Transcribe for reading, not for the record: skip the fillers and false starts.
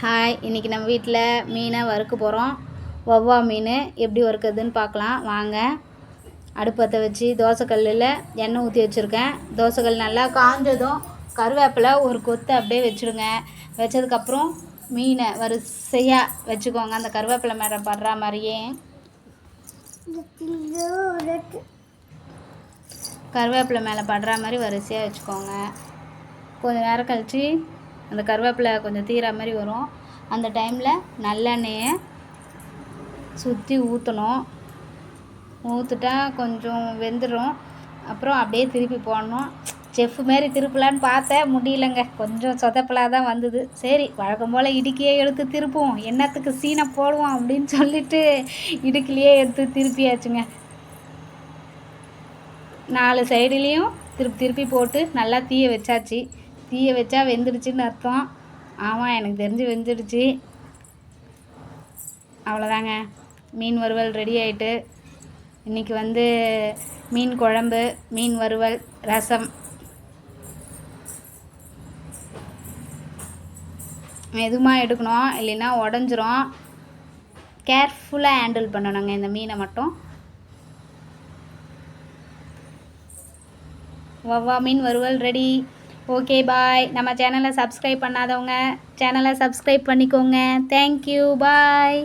Hi, இன்றைக்கி நம்ம வீட்டில் மீனை வறுக்க போகிறோம். வவ்வா மீன் எப்படி வறுக்கிறதுன்னு பார்க்கலாம் வாங்க. அடுப்பத்தை வச்சு தோசைக்கல்லில் எண்ணெய் ஊற்றி வச்சுருக்கேன். தோசைக்கல் நல்லா காஞ்சதும் கருவேப்பிலை ஒரு கொத்து அப்படியே வச்சுடுங்க. வச்சதுக்கப்புறம் மீனை வரிசையாக வச்சுக்கோங்க. அந்த கருவேப்பிலை மேலே படுற மாதிரியே கருவேப்பிலை மேலே படுற மாதிரி வரிசையாக வச்சுக்கோங்க. கொஞ்சம் நேரம் கழித்து அந்த கருவேப்பிலை கொஞ்சம் தீர மாதிரி வரும். அந்த டைமில் நல்லெண்ணெயை சுற்றி ஊற்றணும். ஊற்றுட்டா கொஞ்சம் வெந்துடும். அப்புறம் அப்படியே திருப்பி போடணும். செஃப்பு மாரி திருப்பலான்னு பார்த்தேன், முடியலைங்க. கொஞ்சம் சொதப்பலாக தான் வந்தது. சரி, வழக்கம் போல் இடுக்கியே எடுத்து திருப்புவோம், எண்ணத்துக்கு சீனை போடுவோம் அப்படின்னு சொல்லிட்டு இடுக்கிலேயே எடுத்து திருப்பியாச்சுங்க. 4 சைடுலேயும் திருப்பி போட்டு நல்லா தீய வச்சாச்சு. தீய வச்சா வெந்துடுச்சுன்னு அர்த்தம். ஆமாம், எனக்கு தெரிஞ்சு வெந்துடுச்சு. அவ்வளோதாங்க, மீன் வறுவல் ரெடி ஆகிட்டு. இன்றைக்கி மீன் குழம்பு, மீன் வறுவல், ரசம். மெதுமாக எடுக்கணும், இல்லைன்னா உடஞ்சிரும். கேர்ஃபுல்லாக ஹேண்டில் பண்ணணுங்க இந்த மீனை மட்டும். வவ்வா மீன் வறுவல் ரெடி. ஓகே, பாய். நம்ம சேனலை சப்ஸ்கிரைப் பண்ணாதவங்க சேனலை சப்ஸ்கிரைப் பண்ணிக்கோங்க. தேங்க்யூ, பாய்.